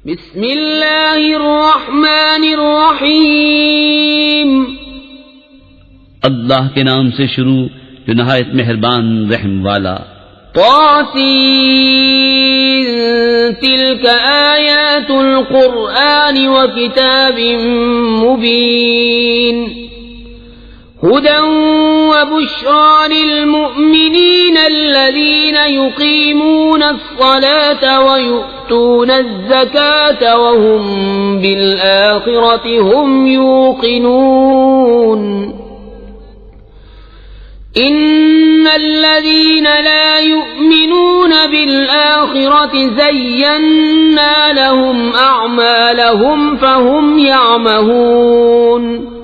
بسم اللہ الرحمن الرحیم اللہ کے نام سے شروع جو نہایت مہربان رحم والا. طاسین تلک آیات القرآن وکتاب مبین هدى وبشرى للمؤمنين الذين يقيمون الصلاة ويؤتون الزكاة وهم بالآخرة هم يوقنون إن الذين لا يؤمنون بالآخرة زينا لهم أعمالهم فهم يعمهون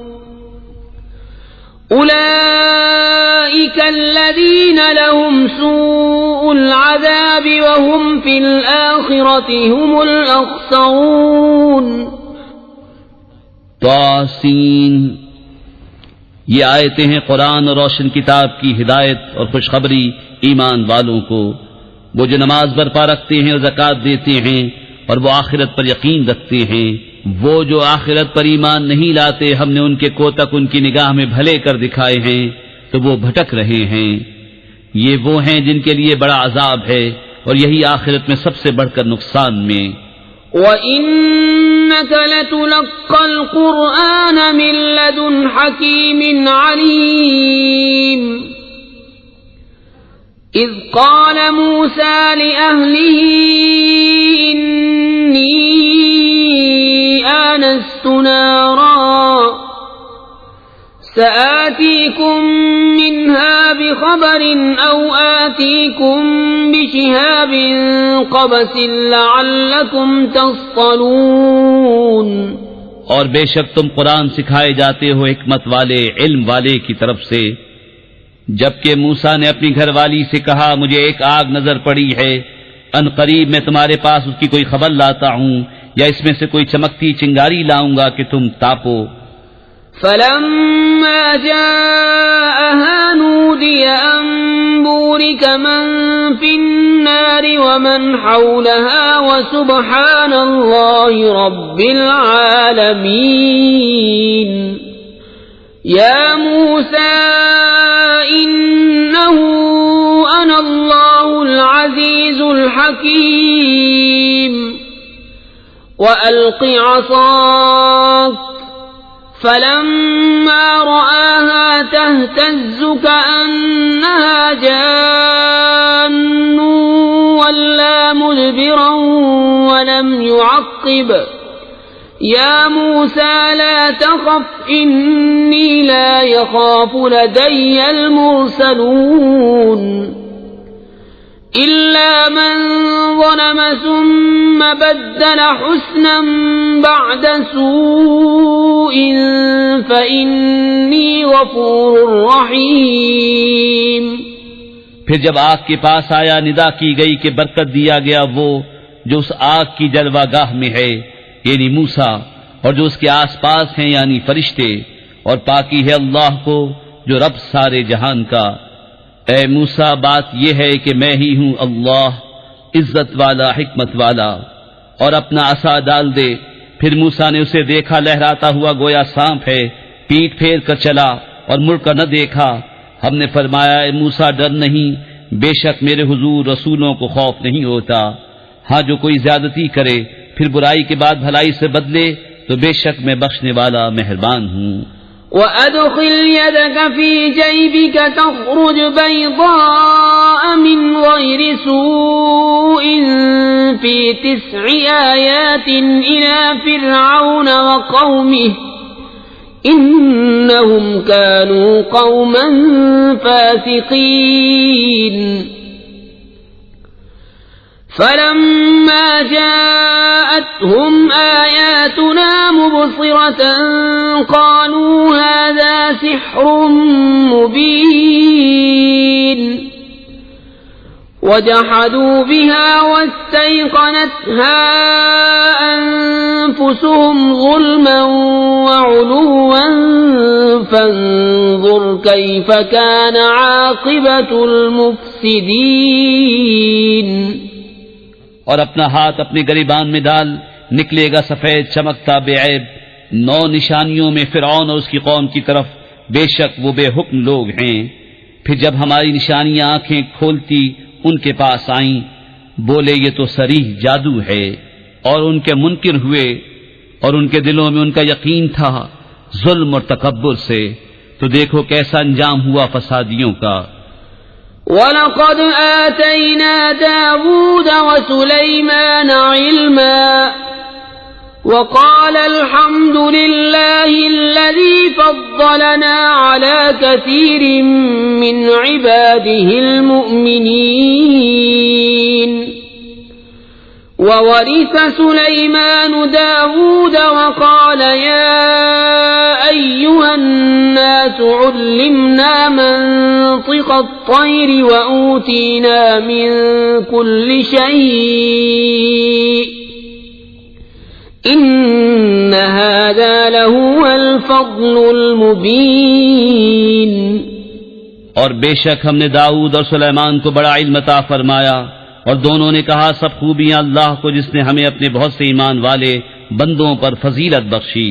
أولئك الذين لهم سوء العذاب وهم في الآخرة هم الأخسرون. طاسین، یہ آیتیں ہیں قرآن اور روشن کتاب کی ہدایت اور خوشخبری ایمان والوں کو. وہ جو نماز برپا رکھتے ہیں اور زکوٰۃ دیتے ہیں اور وہ آخرت پر یقین رکھتے ہیں. وہ جو آخرت پر ایمان نہیں لاتے ہم نے ان کے کوتک ان کی نگاہ میں بھلے کر دکھائے ہیں تو وہ بھٹک رہے ہیں. یہ وہ ہیں جن کے لیے بڑا عذاب ہے اور یہی آخرت میں سب سے بڑھ کر نقصان میں. وَإِنَّكَ لَتُلَقَّى الْقُرْآنَ مِن لَّدُنْ حَكِيمٍ عَلِيمٍ. إِذْ قَالَ مُوسَىٰ لِأَهْلِهِ إِنِّي آنست نارا سآتيكم منها بخبر أو آتيكم بشهاب قبس لعلكم تصطلون. اور بے شک تم قرآن سکھائے جاتے ہو حکمت والے علم والے کی طرف سے. جبکہ موسیٰ نے اپنی گھر والی سے کہا مجھے ایک آگ نظر پڑی ہے، ان قریب میں تمہارے پاس اس کی کوئی خبر لاتا ہوں یا اس میں سے کوئی چمکتی چنگاری لاؤں گا کہ تم تاپو. فلما جاءها نودي أن بورك من في النار ومن حولها وسبحان الله رب العالمين. يا موسى إنه أنا الله العزيز الحكيم. وألق عصاك فلما رآها تهتز كأنها جان ولا مدبرا ولم يعقب. يا موسى لا تخف إني لا يخاف لدي المرسلون. إلا من ظلم ثم بدل حسنا بعد سوء فإني غفور رحيم. پھر جب آگ کے پاس آیا ندا کی گئی کہ برکت دیا گیا وہ جو اس آگ کی جلوہ گاہ میں ہے یعنی موسیٰ اور جو اس کے آس پاس ہیں یعنی فرشتے، اور پاکی ہے اللہ کو جو رب سارے جہان کا. اے موسیٰ بات یہ ہے کہ میں ہی ہوں اللہ عزت والا حکمت والا. اور اپنا عصا ڈال دے. پھر موسیٰ نے اسے دیکھا لہراتا ہوا گویا سانپ ہے، پیٹ پھیر کر چلا اور مڑ کر نہ دیکھا. ہم نے فرمایا اے موسیٰ ڈر نہیں، بے شک میرے حضور رسولوں کو خوف نہیں ہوتا. ہاں جو کوئی زیادتی کرے پھر برائی کے بعد بھلائی سے بدلے تو بے شک میں بخشنے والا مہربان ہوں. وَأَدْخِلْ يَدَكَ فِي جَيْبِكَ تَخْرُجْ بَيْضَاءَ مِنْ غَيْرِ سُوءٍ فِي 9 آيَاتٍ إِلَى فِرْعَوْنَ وَقَوْمِهِ إِنَّهُمْ كَانُوا قَوْمًا فَاسِقِينَ. فلما جاءتهم آياتنا مبصرة قالوا هذا سحر مبين. وجحدوا بها واستيقنتها أنفسهم ظلما وعلوا فانظر كيف كان عاقبة المفسدين. اور اپنا ہاتھ اپنے گریبان میں ڈال نکلے گا سفید چمکتا بے عیب 9 نشانیوں میں فرعون اور اس کی قوم کی طرف، بے شک وہ بے حکم لوگ ہیں۔ پھر جب ہماری نشانیاں آنکھیں کھولتی ان کے پاس آئیں، بولے یہ تو صریح جادو ہے، اور ان کے منکر ہوئے، اور ان کے دلوں میں ان کا یقین تھا ظلم اور تکبر سے، تو دیکھو کیسا انجام ہوا فسادیوں کا۔ وَلَقَدْ آتَيْنَا دَاوُودَ وَسُلَيْمَانَ عِلْمًا وَقَالَ الْحَمْدُ لِلَّهِ الَّذِي فَضَّلَنَا عَلَى كَثِيرٍ مِّنْ عِبَادِهِ الْمُؤْمِنِينَ وَوَرِثَ سُلَيْمَانُ دَاوُودَ وَقَالَ يَا أَيُّهَا النَّاسُ عُلِّمْنَا مَنطِقَ الطَّيْرِ وَأُوتِينَا مِن كُلِّ شَيْءٍ إِنَّ هَذَا لَهُوَ الْفَضْلُ الْمُبِينُ۔ اور بے شک ہم نے داؤد اور سلیمان کو بڑا علم عطا فرمایا، اور دونوں نے کہا سب خوبیاں اللہ کو جس نے ہمیں اپنے بہت سے ایمان والے بندوں پر فضیلت بخشی۔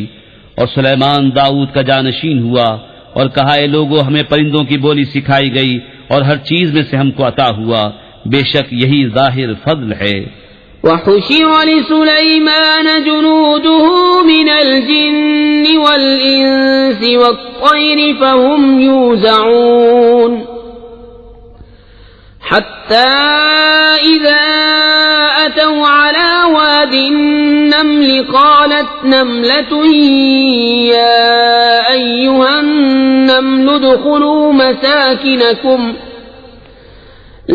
اور سلیمان داؤد کا جانشین ہوا اور کہا اے لوگو ہمیں پرندوں کی بولی سکھائی گئی اور ہر چیز میں سے ہم کو عطا ہوا، بے شک یہی ظاہر فضل ہے۔ وَحُشِرَ لِسُلَيْمَانَ جُنُودُهُ مِنَ الْجِنِّ وَالْإِنسِ وَالطَّيْرِ فَهُمْ يُوزَعُونَ حَتَّى إِذَا أَتَوْا عَلَى وَادِ النَّمْلِ قَالَتْ نَمْلَةٌ يَا أَيُّهَا النَّمْلُ ادْخُلُوا مَسَاكِنَكُمْ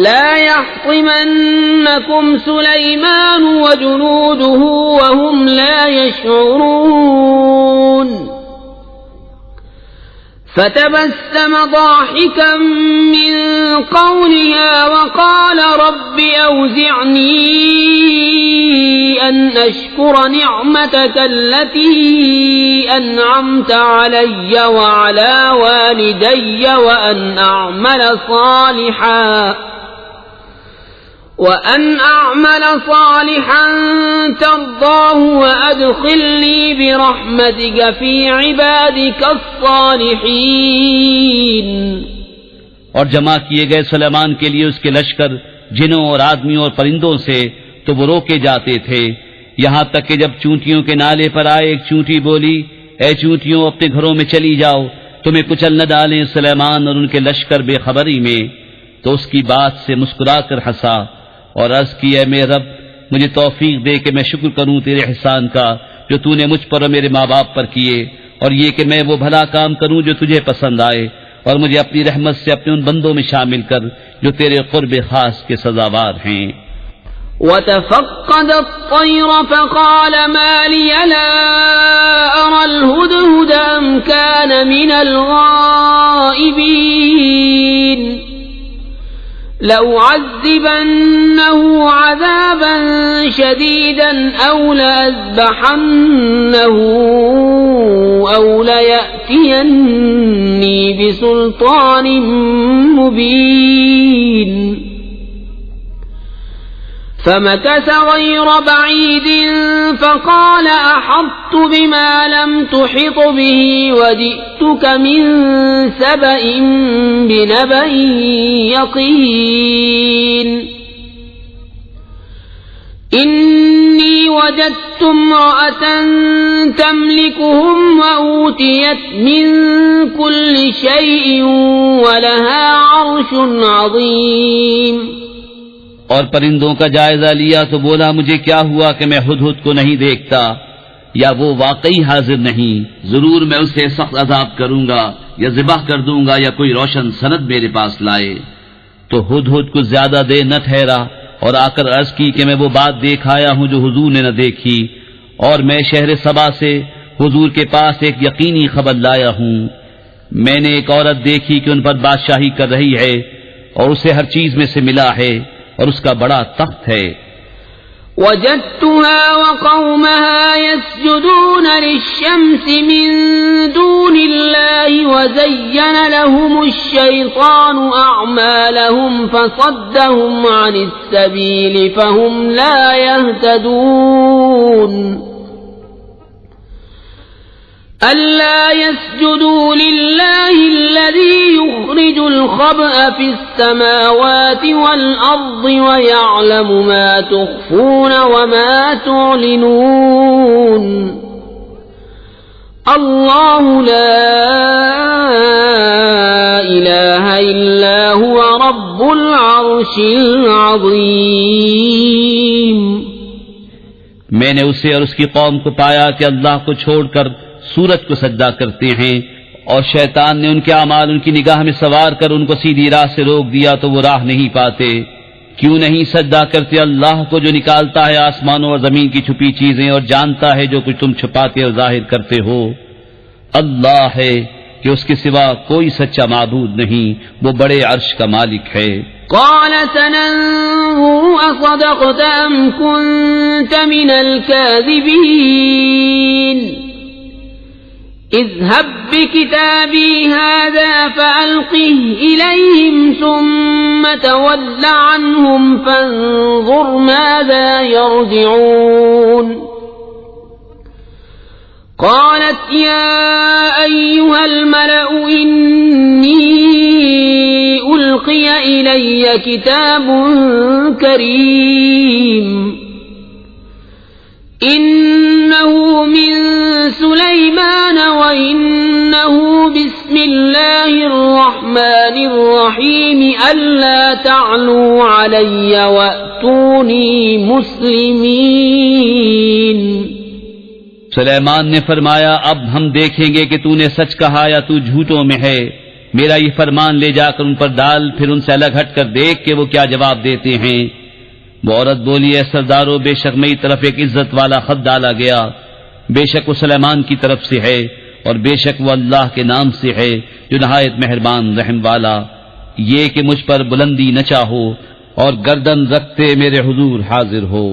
لا يحطمنكم سليمان وجنوده وهم لا يشعرون فتبسم ضاحكا من قولها وقال رب أوزعني أن أشكر نعمتك التي أنعمت علي وعلى والدي وأن أعمل صالحا ترضاه وأدخلني برحمتك في عبادك الصالحين۔ اور جمع کیے گئے سلیمان کے لیے اس کے لشکر جنوں اور آدمیوں اور پرندوں سے تو وہ روکے جاتے تھے، یہاں تک کہ جب چونٹیوں کے نالے پر آئے ایک چونٹی بولی اے چونٹیوں اپنے گھروں میں چلی جاؤ، تمہیں کچل نہ ڈالیں سلیمان اور ان کے لشکر بے خبری میں، تو اس کی بات سے مسکرا کر ہنسا اور عرض کی اے میرے رب مجھے توفیق دے کہ میں شکر کروں تیرے احسان کا جو تو نے مجھ پر اور میرے ماں باپ پر کیے، اور یہ کہ میں وہ بھلا کام کروں جو تجھے پسند آئے، اور مجھے اپنی رحمت سے اپنے ان بندوں میں شامل کر جو تیرے قرب خاص کے سزاوار ہیں۔ وَتَفَقَّدَ الطَّيْرَ فَقَالَ مَا لِيَ لَا أَرَى الْهُدْهُدَ أَمْ كَانَ مِنَ الْغَائِبِينَ لَأُعَذِّبَنَّهُ عَذَابًا شَدِيدًا أَوْ لَأَذْبَحَنَّهُ أَوْ لَيَأْتِيَنِّي بِسُلْطَانٍ مُبِينٍ فمكث غير بعيد فقال أحطت بما لم تحط به وجئتك من سبأ بنبأ يقين إني وجدت امرأة تملكهم وأوتيت من كل شيء ولها عرش عظيم۔ اور پرندوں کا جائزہ لیا تو بولا مجھے کیا ہوا کہ میں ہدہد کو نہیں دیکھتا، یا وہ واقعی حاضر نہیں، ضرور میں اسے سخت عذاب کروں گا یا ذبح کر دوں گا یا کوئی روشن سند میرے پاس لائے۔ تو ہدہد کو زیادہ دیر نہ ٹھہرا اور آ کر عرض کی کہ میں وہ بات دیکھ آیا ہوں جو حضور نے نہ دیکھی، اور میں شہر سبا سے حضور کے پاس ایک یقینی خبر لایا ہوں۔ میں نے ایک عورت دیکھی کہ ان پر بادشاہی کر رہی ہے اور اسے ہر چیز میں سے ملا ہے اور اس کا بڑا تخت ہے۔ وجدتها وقومها يسجدون للشمس من دون الله وزين لهم الشيطان أعمالهم فصدهم عن السبيل فهم لا يهتدون۔ ألا يسجدوا لله الذي يخرج الخبأ في السماوات والأرض ويعلم ما تخفون وما تعلنون الله لا إله إلا هو رب العرش العظيم. میں نے اسے اور اس کی قوم کو پایا کہ اللہ کو چھوڑ کر سورج کو سجدہ کرتے ہیں، اور شیطان نے ان کے اعمال ان کی نگاہ میں سوار کر ان کو سیدھی راہ سے روک دیا تو وہ راہ نہیں پاتے. کیوں نہیں سجدہ کرتے اللہ کو جو نکالتا ہے آسمانوں اور زمین کی چھپی چیزیں اور جانتا ہے جو کچھ تم چھپاتے اور ظاہر کرتے ہو. اللہ ہے کہ اس کے سوا کوئی سچا معبود نہیں، وہ بڑے عرش کا مالک ہے. قال سننظر أصدقت أم كنت من الكاذبين اذهب بكتابي هذا فألقه إليهم ثم تول عنهم فانظر ماذا يرجعون. قالت يا أيها الملأ إني ألقي إلي كتاب كريم إنه من سليمان وإنه بسم الله الرحمن الرحيم ألا تعلوا علي وأتوني مسلمين. سلیمان نے فرمایا اب ہم دیکھیں گے کہ تو نے سچ کہا یا تو جھوٹوں میں ہے. میرا یہ فرمان لے جا کر ان پر ڈال، پھر ان سے الگ ہٹ کر دیکھ کہ وہ کیا جواب دیتے ہیں. وہ عورت بولی اے سردارو، بے شک میری طرف ایک عزت والا خط ڈالا گیا، بے شک وہ سلیمان کی طرف سے ہے اور بے شک وہ اللہ کے نام سے ہے جو نہایت مہربان رحم والا. یہ کہ مجھ پر بلندی نہ چاہو اور گردن رکھتے میرے حضور حاضر ہو.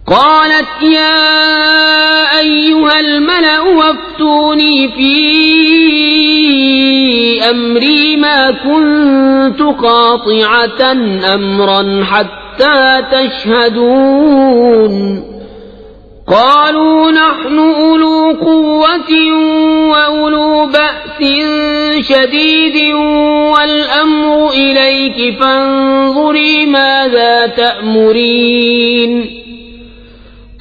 قالت يا أيها الملأ وافتوني في أمري ما كنت قاطعة أمرا حتى تشهدون. قالوا نحن أولو قوة وأولو بأس شديد والأمر إليك فانظري ماذا تأمرين.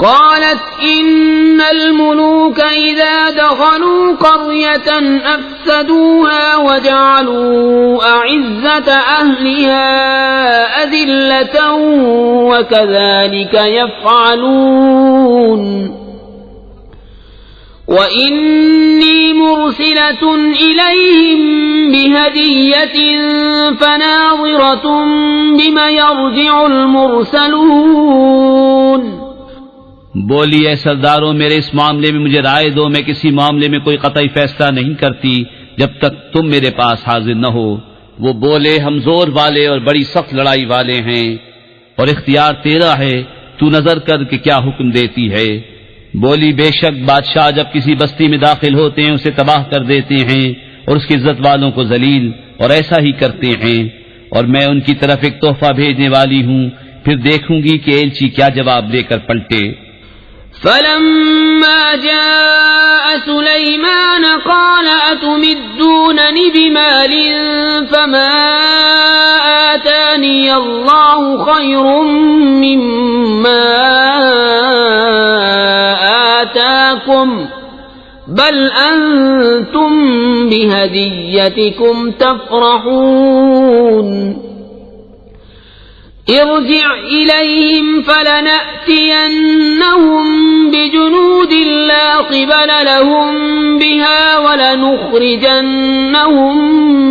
قالت إن الملوك إذا دخلوا قرية أفسدوها وجعلوا أعزة أهلها أذلة وكذلك يفعلون. وإني مرسلة إليهم بهدية فناظرة بما يرجع المرسلون. بولی اے سرداروں، میرے اس معاملے میں مجھے رائے دو. میں کسی معاملے میں کوئی قطعی فیصلہ نہیں کرتی جب تک تم میرے پاس حاضر نہ ہو. وہ بولے ہم زور والے اور بڑی سخت لڑائی والے ہیں اور اختیار تیرا ہے، تو نظر کر کہ کیا حکم دیتی ہے. بولی بے شک بادشاہ جب کسی بستی میں داخل ہوتے ہیں اسے تباہ کر دیتے ہیں اور اس کی عزت والوں کو ذلیل، اور ایسا ہی کرتے ہیں. اور میں ان کی طرف ایک تحفہ بھیجنے والی ہوں، پھر دیکھوں گی کہ ایلچی کیا جواب دے کر پلٹے. فلما جاء سليمان قال أتمدونني بمال فما آتاني الله خير مما آتاكم بل أنتم بهديتكم تفرحون. ارجع إليهم فلنأتينهم بجنود لا قبل لهم بها ولنخرجنهم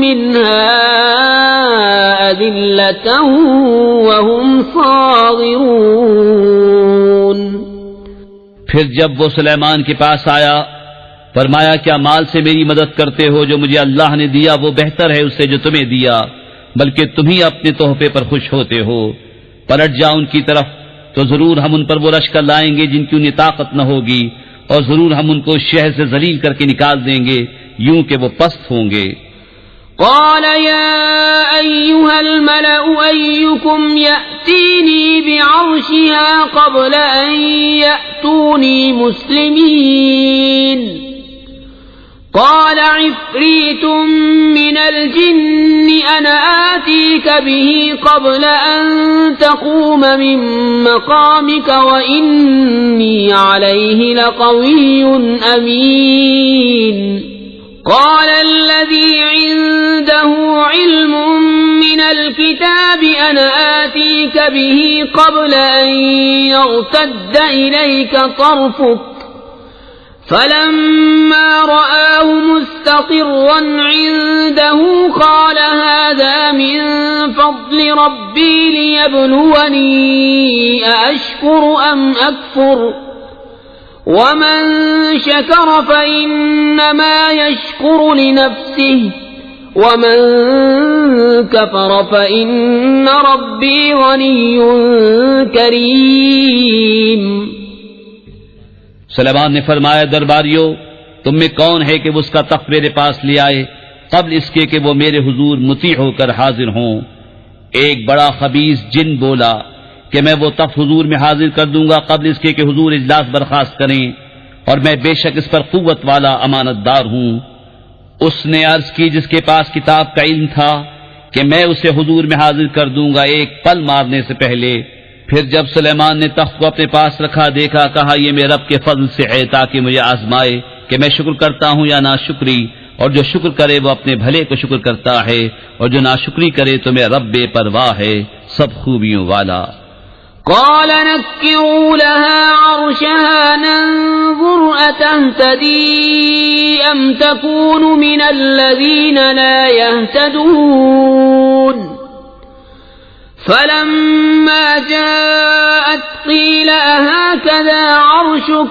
منها أذلة وهم صاغرون. پھر جب وہ سلیمان کے پاس آیا فرمایا کیا مال سے میری مدد کرتے ہو؟ جو مجھے اللہ نے دیا وہ بہتر ہے اس سے جو تمہیں دیا، بلکہ تم ہی اپنے تحفے پر خوش ہوتے ہو. پلٹ جا ان کی طرف تو ضرور ہم ان پر وہ لشکر لائیں گے جن کی انہیں طاقت نہ ہوگی، اور ضرور ہم ان کو اس شہر سے ذلیل کر کے نکال دیں گے یوں کہ وہ پست ہوں گے. قال يا أيها الملأ أيكم يأتيني بعرشها قبل أن يأتوني مسلمين. قال عفريت من الجن أنا آتيك به قبل أن تقوم من مقامك وإني عليه لقوي أمين قال الذي عنده علم من الكتاب أنا آتيك به قبل أن يرتد إليك طرفك فلما رآه مستقرا عنده قال هذا من فضل ربي ليبلوني أأشكر أم أكفر ومن شكر فإنما يشكر لنفسه ومن كفر فإن ربي غني كريم. سلیمان نے فرمایا درباریو تم میں کون ہے کہ وہ اس کا تخت میرے پاس لے آئے قبل اس کے کہ وہ میرے حضور مطیع ہو کر حاضر ہوں. ایک بڑا خبیث جن بولا کہ میں وہ تخت حضور میں حاضر کر دوں گا قبل اس کے کہ حضور اجلاس برخاست کریں اور میں بے شک اس پر قوت والا امانت دار ہوں. اس نے عرض کی جس کے پاس کتاب کا علم تھا کہ میں اسے حضور میں حاضر کر دوں گا ایک پل مارنے سے پہلے. پھر جب سلیمان نے تخت کو اپنے پاس رکھا دیکھا کہا یہ میرے رب کے فضل سے ہے تاکہ مجھے آزمائے کہ میں شکر کرتا ہوں یا ناشکری، اور جو شکر کرے وہ اپنے بھلے کو شکر کرتا ہے اور جو ناشکری کرے تو میرا رب بے پرواہ ہے سب خوبیوں والا. قال نكروا لها عرشها ننظر أتهتدي أم تكون من الذين لا يهتدون فلما جاءت قيل أهكذا عرشك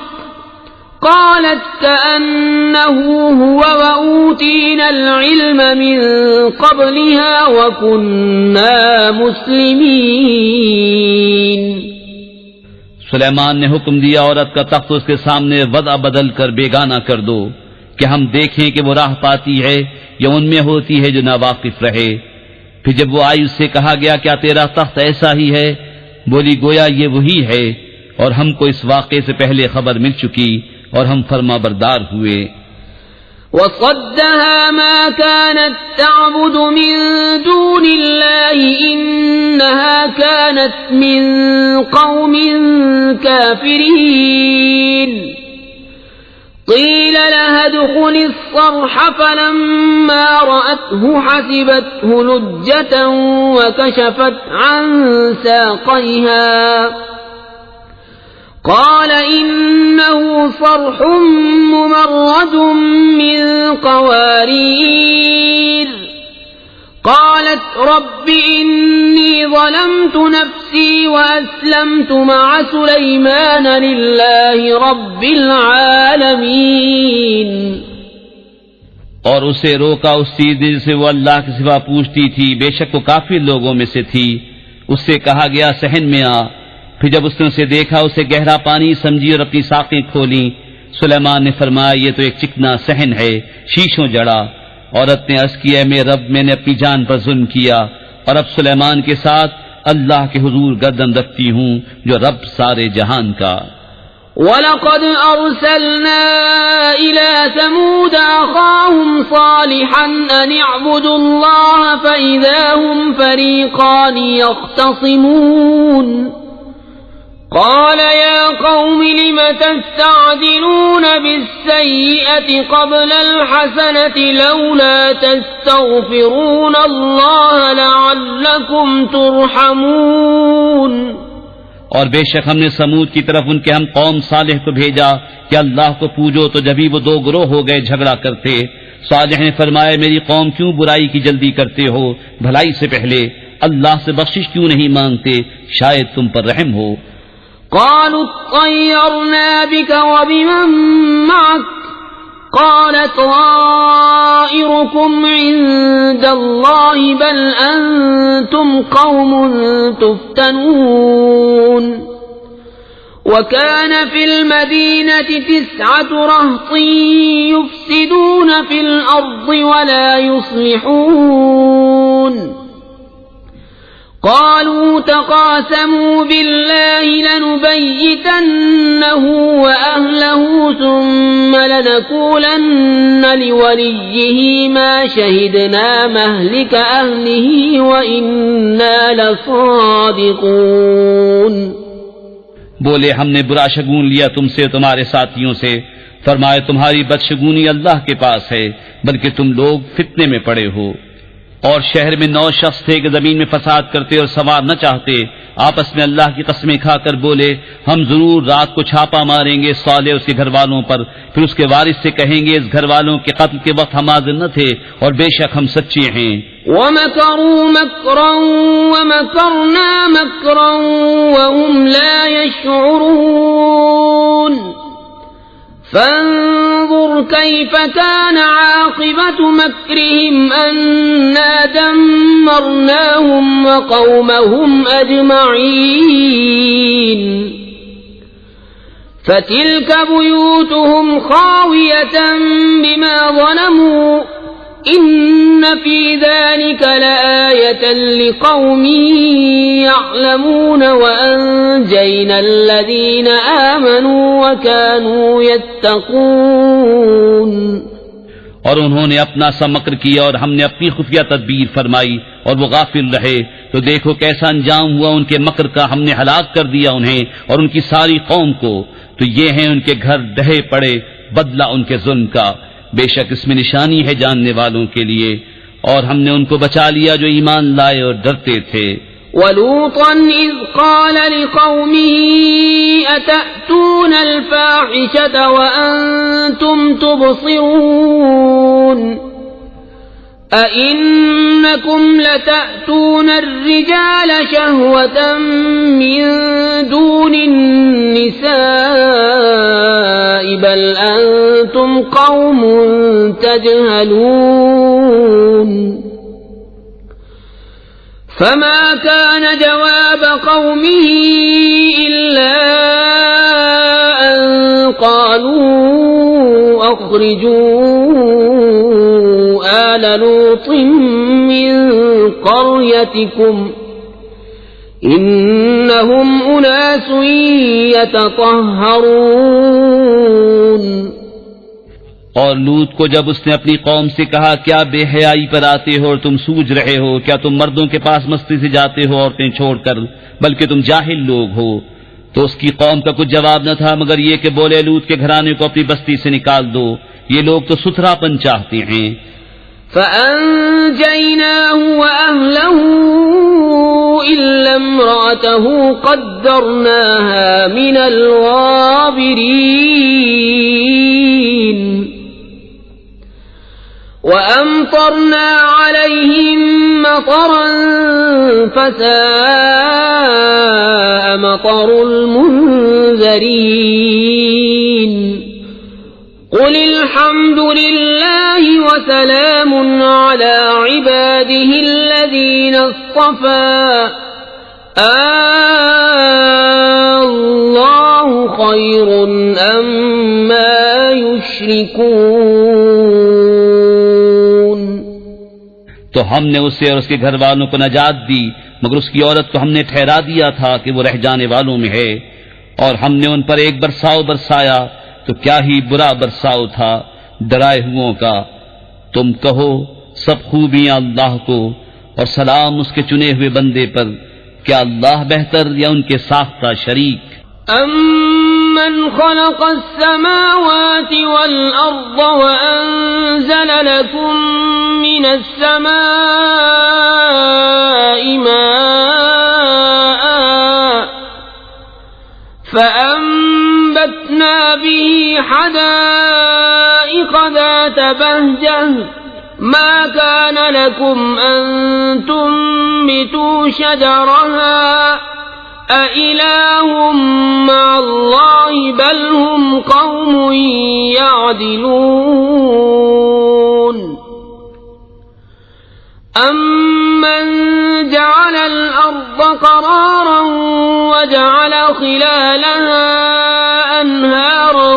قالت كأنه هو وأوتينا العلم من قبلها وكنا مسلمين. سلیمان نے حکم دیا عورت کا تخت اس کے سامنے وضع بدل کر بیگانہ کر دو کہ ہم دیکھیں کہ وہ راہ پاتی ہے یا ان میں ہوتی ہے جو ناواقف رہے. پھر جب وہ آئی اس سے کہا گیا کیا تیرا تخت ایسا ہی ہے؟ بولی گویا یہ وہی ہے اور ہم کو اس واقعے سے پہلے خبر مل چکی اور ہم فرما بردار ہوئے. وصدها ما كانت تعبد من دون الله إنها كانت من قوم كافرين. قيل لها ادخل الصرح فلما رأته حسبته لجة وكشفت عن ساقيها قال إنه صرح ممرد من قوارير. قالت رب إني ظلمت نفسي وأسلمت مع سليمان لله رب العالمين. اور اسے روکا اس چیز سے وہ اللہ کے سوا پوچھتی تھی، بے شک وہ کافر لوگوں میں سے تھی. اس سے کہا گیا صحن میں آ. پھر جب اس نے اسے دیکھا اسے گہرا پانی سمجھی اور اپنی ساقیں کھولیں. سلیمان نے فرمایا یہ تو ایک چکنا صحن ہے شیشوں جڑا. عورت نے عرض کیا میرے رب میں نے اپنی جان پر ظلم کیا اور اب سلیمان کے ساتھ اللہ کے حضور گردن رکھتی ہوں جو رب سارے جہان کا. وَلَقَدْ أَرْسَلْنَا إِلَى ثَمُودَ أَخَاهُمْ صَالِحًا أَنِ اعْبُدُوا اللَّهَ فَإِذَا هُمْ فَرِيقَانِ يَخْتَصِمُونَ. قال يا قوم لم تستعجلون بالسيئة قبل الحسنة لولا تستغفرون الله لعلكم ترحمون. اور بے شک ہم نے سمود کی طرف ان کے ہم قوم صالح کو بھیجا کہ اللہ کو پوجو تو جبھی وہ دو گروہ ہو گئے جھگڑا کرتے. صالح نے فرمایا میری قوم کیوں برائی کی جلدی کرتے ہو، بھلائی سے پہلے اللہ سے بخشش کیوں نہیں مانگتے، شاید تم پر رحم ہو. قالوا اطيرنا بك وبمن معك قال طائركم عند الله بل أنتم قوم تفتنون. وكان في المدينة 9 رهط يفسدون في الأرض ولا يصلحون. قالوا تقاسموا بالله لنبيتنه وأهله ثم لنقولن لوليه ما شهدنا مهلك أهله وإنا لصادقون. بولے ہم نے برا شگون لیا تم سے تمہارے ساتھیوں سے. فرمائے تمہاری بدشگونی اللہ کے پاس ہے بلکہ تم لوگ فتنے میں پڑے ہو. اور شہر میں 9 شخص تھے کہ زمین میں فساد کرتے اور سوار نہ چاہتے. آپس میں اللہ کی قسمیں کھا کر بولے ہم ضرور رات کو چھاپا ماریں گے صالح اس کے گھر والوں پر. پھر اس کے وارث سے کہیں گے اس گھر والوں کے قتل کے وقت ہم حاضر نہ تھے اور بے شک ہم سچے ہیں. وَمَكَرُوا مَكْرًا وَمَكَرْنَا مَكْرًا وَهُمْ لَا يَشْعُرُونَ. فانظر كيف كان عاقبة مكرهم أنا دمرناهم وقومهم أجمعين. فتلك بيوتهم خاوية بما ظلموا إن في ذلك لآية لقوم يعلمون وأنجينا الذين آمنوا وكانوا يتقون. اور انہوں نے اپنا سا مکر کیا اور ہم نے اپنی خفیہ تدبیر فرمائی اور وہ غافل رہے تو دیکھو کیسا انجام ہوا ان کے مکر کا. ہم نے ہلاک کر دیا انہیں اور ان کی ساری قوم کو. تو یہ ہیں ان کے گھر ڈھہے پڑے بدلہ ان کے ظلم کا. بے شک اس میں نشانی ہے جاننے والوں کے لیے. اور ہم نے ان کو بچا لیا جو ایمان لائے اور ڈرتے تھے. وَلُوطًا إِذْ قَالَ لِقَوْمِهِ أَتَأْتُونَ الْفَاحِشَةَ وَأَنْتُمْ تُبْصِرُونَ أَإِنَّكُمْ لَتَأْتُونَ الرِّجَالَ شَهْوَةً مِّن دُونِ النِّسَاءِ بَلْ أَنْتُمْ قَوْمٌ تَجْهَلُونَ. فما كان جواب قومه إلا أن قالوا أخرجوا آل لوط من قريتكم إنهم أناس يتطهرون. اور لوط کو جب اس نے اپنی قوم سے کہا کیا بے حیائی پر آتے ہو اور تم سوچ رہے ہو؟ کیا تم مردوں کے پاس مستی سے جاتے ہو عورتیں چھوڑ کر؟ بلکہ تم جاہل لوگ ہو. تو اس کی قوم کا کچھ جواب نہ تھا مگر یہ کہ بولے لوط کے گھرانے کو اپنی بستی سے نکال دو. یہ لوگ تو ستھرا پن چاہتے ہیں. فَأَنْجَيْنَاهُ وَأَهْلَهُ إِلَّا امْرَأَتَهُ قَدَّرْنَاهَا مِنَ الْغَابِرِينَ. وَأَمْطَرْنَا عَلَيْهِمْ مَطَرًا فَسَاءَ مَطَرُ الْمُنذَرِينَ. قُلِ الْحَمْدُ لِلَّهِ وَسَلَامٌ عَلَى عِبَادِهِ الَّذِينَ اصْطَفَى اللَّهُ خَيْرٌ أَمَّا يُشْرِكُونَ. تو ہم نے اسے اور اس کے گھر والوں کو نجات دی مگر اس کی عورت کو ہم نے ٹھہرا دیا تھا کہ وہ رہ جانے والوں میں ہے. اور ہم نے ان پر ایک برساؤ برسایا تو کیا ہی برا برساؤ تھا ڈرائے ہوئوں کا. تم کہو سب خوبیاں اللہ کو اور سلام اس کے چنے ہوئے بندے پر. کیا اللہ بہتر یا ان کے ساختہ شریک؟ أَمَّنْ خَلَقَ السَّمَاوَاتِ وَالْأَرْضَ وَأَنزَلَ لَكُم مِّنَ السَّمَاءِ مَاءً فَأَنبَتْنَا بِهِ حَدَائِقَ ذَاتَ بَهْجَةٍ ما كان لكم أن تنبتوا شجرها أإله مع الله بل هم قوم يعدلون. أمن جعل الأرض قرارا وجعل خلالها أنهارا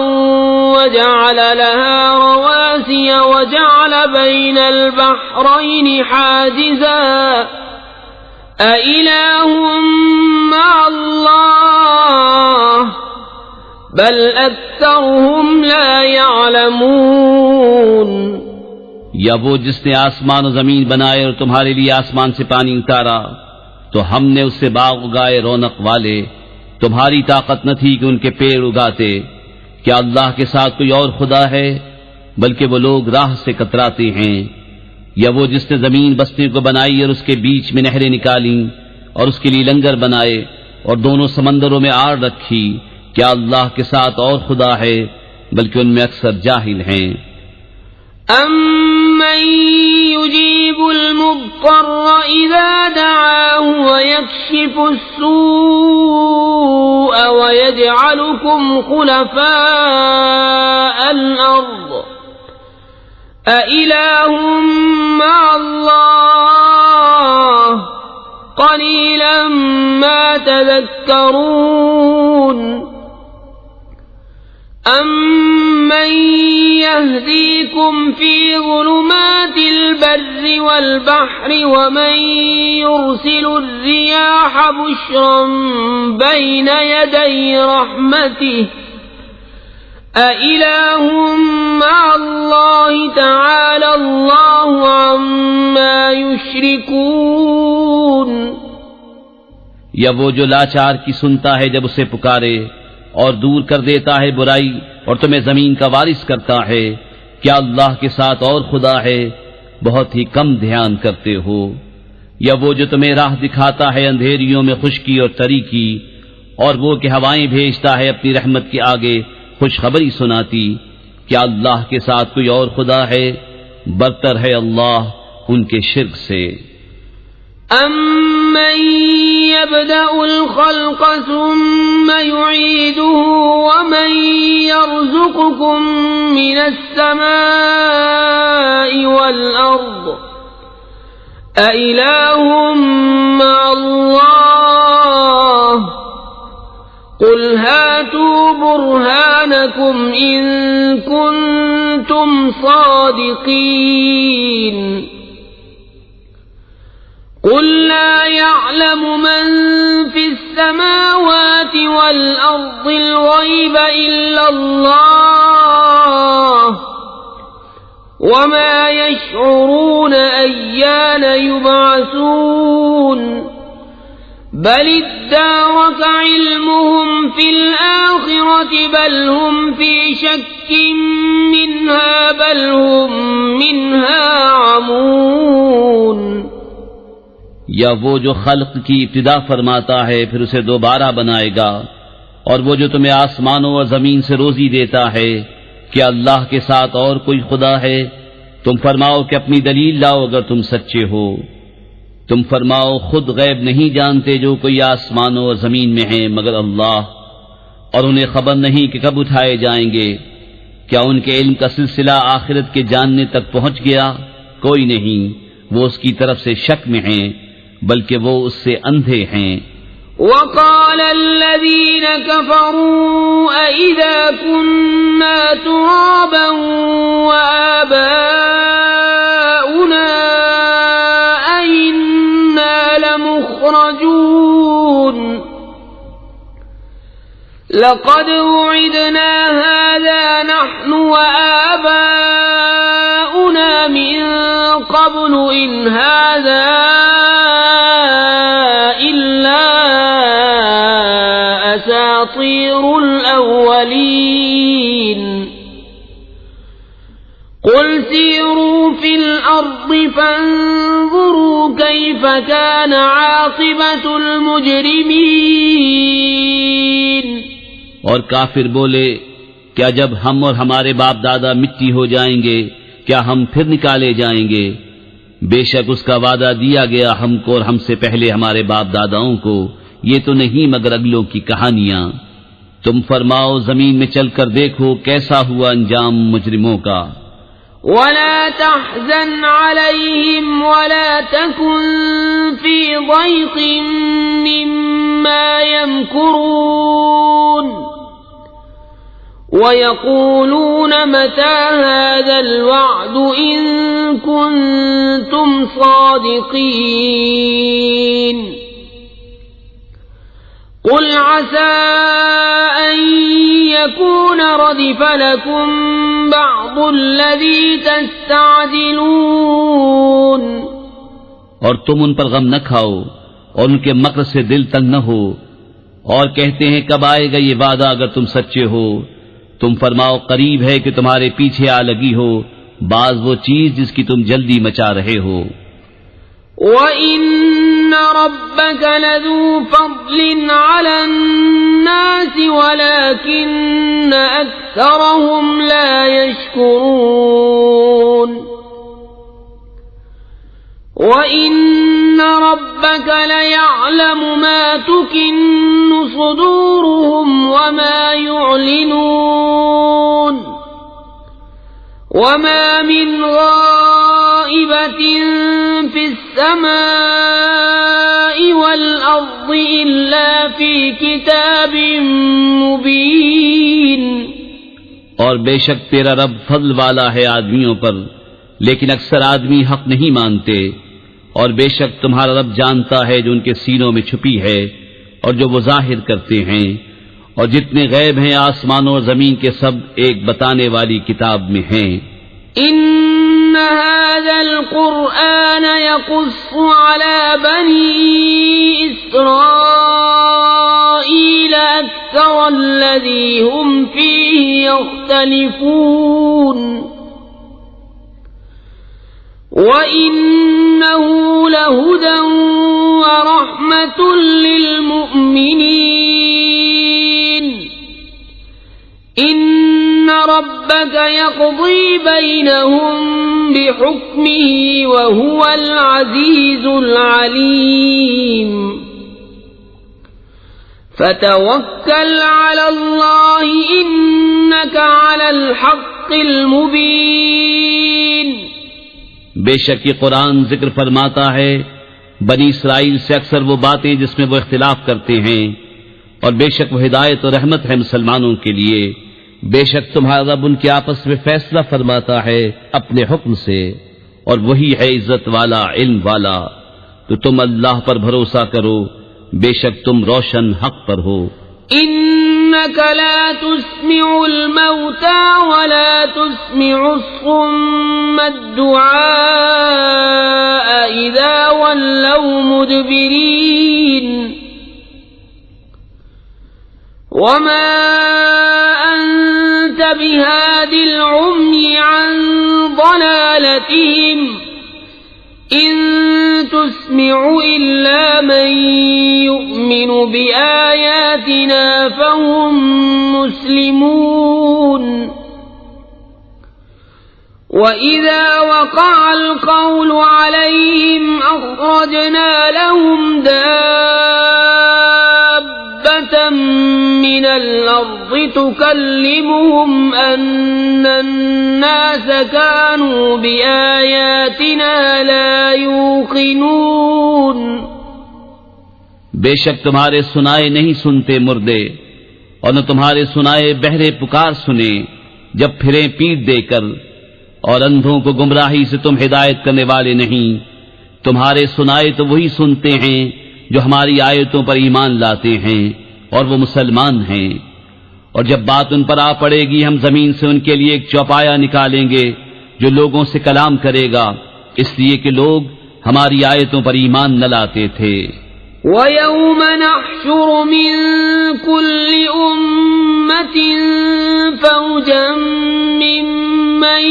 وجعل لها رواسي وجعل بين البحرين حاجزا أإله مع الله بل أكثرهم لا يعلمون. یا وہ جس نے آسمان و زمین بنائے اور تمہارے لیے آسمان سے پانی اتارا تو ہم نے اس سے باغ اگائے رونق والے. تمہاری طاقت نہ تھی کہ ان کے پیڑ اگاتے. کیا اللہ کے ساتھ کوئی اور خدا ہے؟ بلکہ وہ لوگ راہ سے کتراتے ہیں. یا وہ جس نے زمین بسنے کو بنائی اور اس کے بیچ میں نہریں نکالیں اور اس کے لیے لنگر بنائے اور دونوں سمندروں میں آڑ رکھی. کیا اللہ کے ساتھ اور خدا ہے؟ بلکہ ان میں اکثر جاہل ہیں. أَمَّن يُجِيبُ الْمُضْطَرَّ إِذَا دَعَاهُ وَيَكْشِفُ السُّوءَ وَيَجْعَلُكُمْ خُلَفَاءَ الْأَرْضِ أَإِلَٰهٌ مَّعَ اللَّهِ قَلِيلًا مَّا تَذَكَّرُونَ. أَمَّن يَهْدِيكُمْ فِي ظُلُمَاتِ الْبَرِّ وَالْبَحْرِ وَمَن يُرْسِلُ الرِّيَاحَ بُشْرًا بَيْنَ يَدَيْ رَحْمَتِهِ أَإِلَٰهٌ مَّعَ اللَّهِ تَعَالَى اللَّهُ عَمَّا يُشْرِكُونَ. یا وہ جو لاچار کی سنتا ہے جب اسے پکارے اور دور کر دیتا ہے برائی اور تمہیں زمین کا وارث کرتا ہے. کیا اللہ کے ساتھ اور خدا ہے؟ بہت ہی کم دھیان کرتے ہو. یا وہ جو تمہیں راہ دکھاتا ہے اندھیریوں میں خشکی اور تری کی، اور وہ کہ ہوائیں بھیجتا ہے اپنی رحمت کے آگے خوشخبری سناتی. کیا اللہ کے ساتھ کوئی اور خدا ہے؟ برتر ہے اللہ ان کے شرک سے. أَمَّن يَبْدَأُ الْخَلْقَ ثُمَّ يُعِيدُهُ وَمَن يَرْزُقُكُم مِّنَ السَّمَاءِ وَالْأَرْضِ أَإِلَٰهٌ مَّعَ اللَّهِ قُلْ هَاتُوا بُرْهَانَكُمْ إِن كُنتُمْ صَادِقِينَ. قُل لَّا يَعْلَمُ مَن فِي السَّمَاوَاتِ وَالْأَرْضِ الْغَيْبَ إِلَّا اللَّهُ وَمَا يَشْعُرُونَ أَيَّانَ يُبْعَثُونَ. بَلِ ادَّارَكَ عِلْمُهُمْ فِي الْآخِرَةِ بَلْ هُمْ فِي شَكٍّ مِّنْهَا بَلْ هُمْ مِنْهَا عَمُونَ. یا وہ جو خلق کی ابتدا فرماتا ہے پھر اسے دوبارہ بنائے گا، اور وہ جو تمہیں آسمانوں اور زمین سے روزی دیتا ہے. کیا اللہ کے ساتھ اور کوئی خدا ہے؟ تم فرماؤ کہ اپنی دلیل لاؤ اگر تم سچے ہو. تم فرماؤ خود غیب نہیں جانتے جو کوئی آسمانوں اور زمین میں ہیں مگر اللہ، اور انہیں خبر نہیں کہ کب اٹھائے جائیں گے. کیا ان کے علم کا سلسلہ آخرت کے جاننے تک پہنچ گیا؟ کوئی نہیں، وہ اس کی طرف سے شک میں ہیں بلکہ وہ اس سے اندھے ہیں. وقال الذين كفروا أئذا كنا ترابا وآباؤنا أئنا لمخرجون. لقد وعدنا هذا نحن وآباؤنا من قبل إن هذا أساطير الأولين. قل سيروا في الأرض فانظروا كيف كان عاقبة المجرمين. اور کافر بولے، کیا جب ہم اور ہمارے باپ دادا مٹی ہو جائیں گے کیا ہم پھر نکالے جائیں گے؟ بے شک اس کا وعدہ دیا گیا ہم کو اور ہم سے پہلے ہمارے باپ داداؤں کو. یہ تو نہیں مگر اگلوں کی کہانیاں. تم فرماؤ زمین میں چل کر دیکھو کیسا ہوا انجام مجرموں کا. ولا تحزن عليهم ولا تكن في ضيق مما يمكرون. ويقولون متى هذا الوعد إن كنتم صادقين. قل عسى أن يكون ردف لكم بعض الذي تستعجلون. اور تم ان پر غم نہ کھاؤ اور ان کے مکر سے دل تنگ نہ ہو، اور کہتے ہیں کب آئے گا یہ وعدہ اگر تم سچے ہو. تم فرماؤ قریب ہے کہ تمہارے پیچھے آ لگی ہو بعض وہ چیز جس کی تم جلدی مچا رہے ہو. وَإِنَّ رَبَّكَ لَذُو فَضْلٍ عَلَى النَّاسِ وَلَكِنَّ أَكْثَرَهُمْ لَا يَشْكُرُونَ. وَإِنَّ رَبَّكَ لَيَعْلَمُ مَا تُكِنُّ صُدُورُهُمْ وَمَا يُعْلِنُونَ. وَمَا مِنْ غَائِبَةٍ فِي السَّمَاءِ وَالْأَرْضِ إِلَّا فِي كِتَابٍ مُبِينٍ. اور بے شک تیرا رب فضل والا ہے آدمیوں پر، لیکن اکثر آدمی حق نہیں مانتے. اور بے شک تمہارا رب جانتا ہے جو ان کے سینوں میں چھپی ہے اور جو وہ ظاہر کرتے ہیں، اور جتنے غیب ہیں آسمانوں اور زمین کے سب ایک بتانے والی کتاب میں ہیں. ان هذا القرآن يقص على بني اسرائيل اكثر الذي هم فيه يختلفون. وَإِنَّهُ لَهُدًى وَرَحْمَةٌ لِّلْمُؤْمِنِينَ. إِنَّ رَبَّكَ يَقْضِي بَيْنَهُم بِحُكْمِهِ وَهُوَ الْعَزِيزُ الْعَلِيمُ. فَتَوَكَّلْ عَلَى اللَّهِ إِنَّكَ عَلَى الْحَقِّ الْمُبِينِ. بے شک یہ قرآن ذکر فرماتا ہے بنی اسرائیل سے اکثر وہ باتیں جس میں وہ اختلاف کرتے ہیں، اور بے شک وہ ہدایت اور رحمت ہے مسلمانوں کے لیے. بے شک تمہارا رب ان کے آپس میں فیصلہ فرماتا ہے اپنے حکم سے، اور وہی ہے عزت والا علم والا. تو تم اللہ پر بھروسہ کرو، بے شک تم روشن حق پر ہو. إنك لا تسمع الموتى ولا تسمع الصم الدعاء إذا ولوا مدبرين وما أنت بهاد العمي عن ضلالتهم إن تسمع إلا من يؤمن بآياتنا فهم مسلمون وإذا وقع القول عليهم أخرجنا لهم دابة من الأرض تكلمهم أن الناس كانوا بآياتنا لا يوقنون. بے شک تمہارے سنائے نہیں سنتے مردے، اور نہ تمہارے سنائے بہرے پکار سنے جب پھریں پیٹ دے کر، اور اندھوں کو گمراہی سے تم ہدایت کرنے والے نہیں. تمہارے سنائے تو وہی سنتے ہیں جو ہماری آیتوں پر ایمان لاتے ہیں اور وہ مسلمان ہیں. اور جب بات ان پر آ پڑے گی ہم زمین سے ان کے لیے ایک چوپایا نکالیں گے جو لوگوں سے کلام کرے گا، اس لیے کہ لوگ ہماری آیتوں پر ایمان نہ لاتے تھے. وَيَوْمَ نَحْشُرُ مِن كُلِّ أُمَّةٍ فَوْجًا مِّمَّن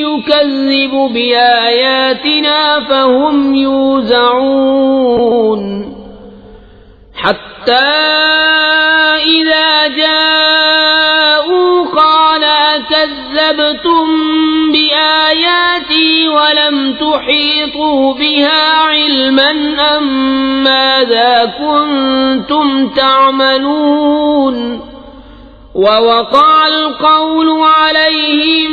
يُكَذِّبُ بِآيَاتِنَا فَهُمْ يُوزَعُونَ حَتَّى إِذَا جَاءُوا قَالَ أَكَذَّبْتُم بِآيَاتِي وَلَمْ تُحِيطُوا بِهَا عِلْمًا أَم مَّاذَا كُنتُمْ تَعْمَلُونَ وَوَقَعَ الْقَوْلُ عَلَيْهِمْ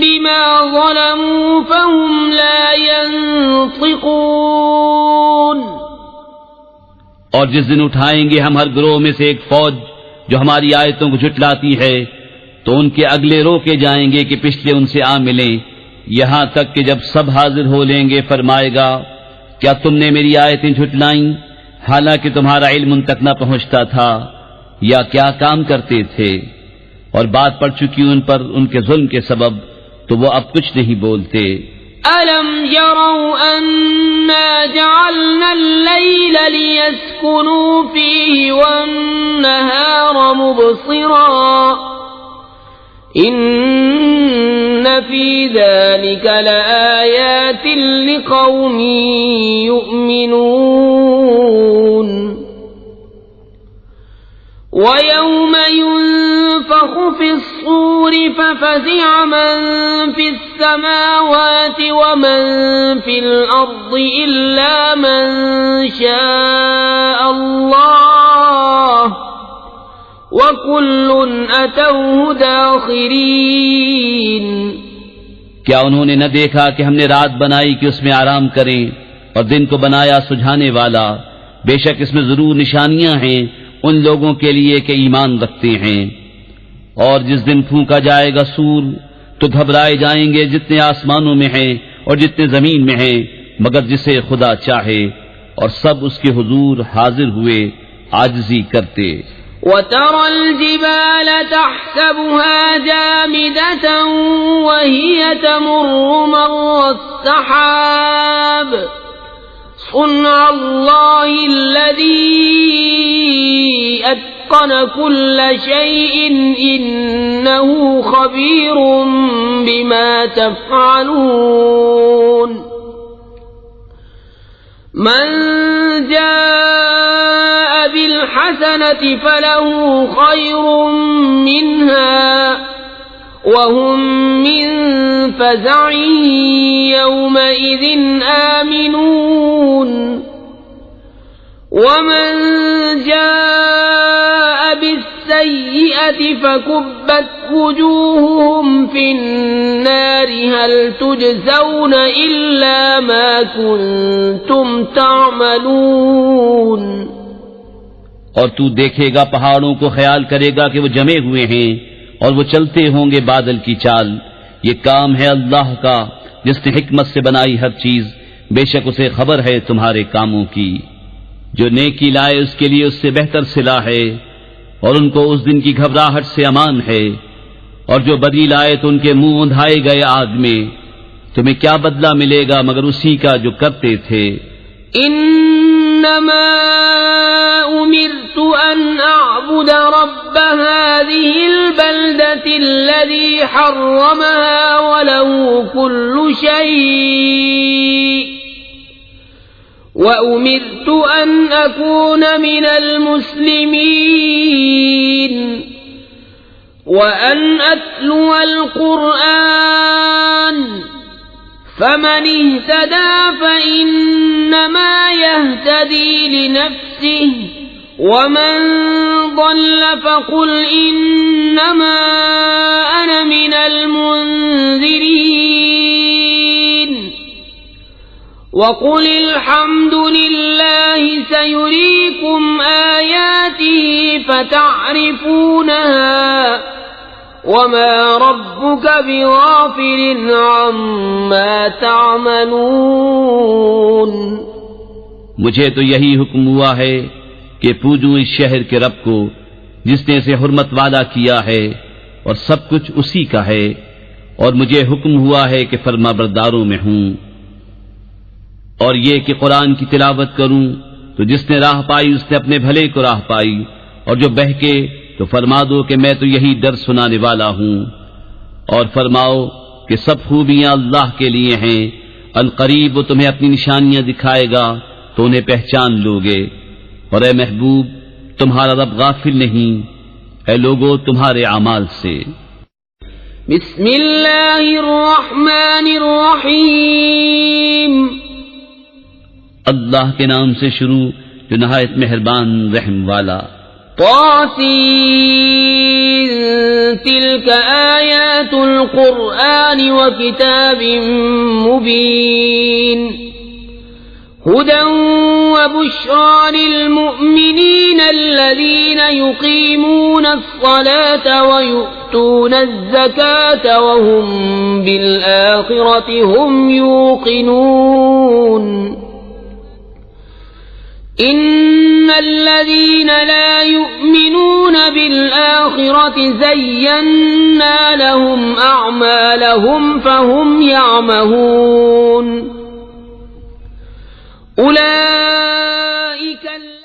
بِمَا ظَلَمُوا فَهُمْ لَا يَنطِقُونَ. اور جس دن اٹھائیں گے ہم ہر گروہ میں سے ایک فوج جو ہماری آیتوں کو جھٹلاتی ہے، تو ان کے اگلے روکے جائیں گے کہ پچھلے ان سے آ ملیں، یہاں تک کہ جب سب حاضر ہو لیں گے فرمائے گا کیا تم نے میری آیتیں جھٹلائیں حالانکہ تمہارا علم ان تک نہ پہنچتا تھا، یا کیا کام کرتے تھے؟ اور بات پڑ چکی ان پر ان کے ظلم کے سبب، تو وہ اب کچھ نہیں بولتے۔ أَلَمْ يَرَوْا أَنَّا جَعَلْنَا اللَّيْلَ لِيَسْكُنُوا فِيهِ وَالنَّهَارَ مُبْصِرًا إِنَّ فِي ذَلِكَ لَآيَاتٍ لِقَوْمٍ يُؤْمِنُونَ وَيَوْمَ يُنفَخُ فِي الصُّورِ فَفَزِعَ مَن فِي السَّمَاوَاتِ وَمَن فِي الْأَرْضِ إِلَّا مَن شَاءَ اللَّهُ وَكُلٌّ أَتَوْهُ دَاخِرِينَ۔ کیا انہوں نے نہ دیکھا کہ ہم نے رات بنائی کہ اس میں آرام کریں، اور دن کو بنایا سجھانے والا؟ بے شک اس میں ضرور نشانیاں ہیں ان لوگوں کے لیے کہ ایمان رکھتے ہیں۔ اور جس دن پھونکا جائے گا سور، تو گھبرائے جائیں گے جتنے آسمانوں میں ہیں اور جتنے زمین میں ہیں، مگر جسے خدا چاہے، اور سب اس کے حضور حاضر ہوئے عاجزی کرتے۔ وَتَرَى الْجِبَالَ تَحْسَبُهَا جَامِدَةً وَهِيَ تَمُرُّ مَرَّ السَّحَابِ صُنْعَ اللَّهِ الَّذِي أَتْقَنَ كُلَّ شَيْءٍ إِنَّهُ خَبِيرٌ بِمَا تَفْعَلُونَ مَنْ جَاءَ بِالْحَسَنَةِ فَلَهُ خَيْرٌ مِّنْهَا وَهُمْ مِنْ فَزَعٍ يَوْمَئِذٍ آمِنُونَ وَمَنْ جَاءَ بِالسَّيِّئَةِ فَكُبَّتْ وُجُوهُهُمْ فِي النَّارِ هَلْ تُجْزَوْنَ إِلَّا مَا كُنْتُمْ تَعْمَلُونَ۔ اور تو دیکھے گا پہاڑوں کو، خیال کرے گا کہ وہ جمے ہوئے ہیں اور وہ چلتے ہوں گے بادل کی چال۔ یہ کام ہے اللہ کا جس نے حکمت سے بنائی ہر چیز، بے شک اسے خبر ہے تمہارے کاموں کی۔ جو نیکی لائے اس کے لیے اس سے بہتر صلہ ہے، اور ان کو اس دن کی گھبراہٹ سے امان ہے، اور جو بدی لائے تو ان کے منہ اندھائے گئے آگ میں۔ تمہیں کیا بدلہ ملے گا مگر اسی کا جو کرتے تھے۔ انما امرت ان اعبد رب هذه البلدة الذي حرمها وله كل شيء وامرت ان اكون من المسلمين وان اتلو القرآن فمن اهتدى فإنما يهتدي لنفسه ومن ضل فقل إنما أنا من المنذرين وقل الحمد لله سيريكم آياته فتعرفونها وما ربك بغافل عما تعملون۔ مجھے تو یہی حکم ہوا ہے کہ پوجوں اس شہر کے رب کو جس نے اسے حرمت والا کیا ہے اور سب کچھ اسی کا ہے، اور مجھے حکم ہوا ہے کہ فرما برداروں میں ہوں، اور یہ کہ قرآن کی تلاوت کروں تو جس نے راہ پائی اس نے اپنے بھلے کو راہ پائی، اور جو بہکے تو فرما دو کہ میں تو یہی ڈر سنانے والا ہوں، اور فرماؤ کہ سب خوبیاں اللہ کے لیے ہیں، القریب وہ تمہیں اپنی نشانیاں دکھائے گا تو انہیں پہچان لوگے، اور اے محبوب تمہارا رب غافل نہیں اے لوگو تمہارے اعمال سے۔ بسم اللہ الرحمن الرحیم، اللہ کے نام سے شروع جو نہایت مہربان رحم والا۔ طاسین تلک آیات القرآن وکتاب مبین هدى وبشرى للمؤمنين الذين يقيمون الصلاة ويؤتون الزكاة وهم بالآخرة هم يوقنون إن الذين لا يؤمنون بالآخرة زينا لهم أعمالهم فهم يعمهون أولئك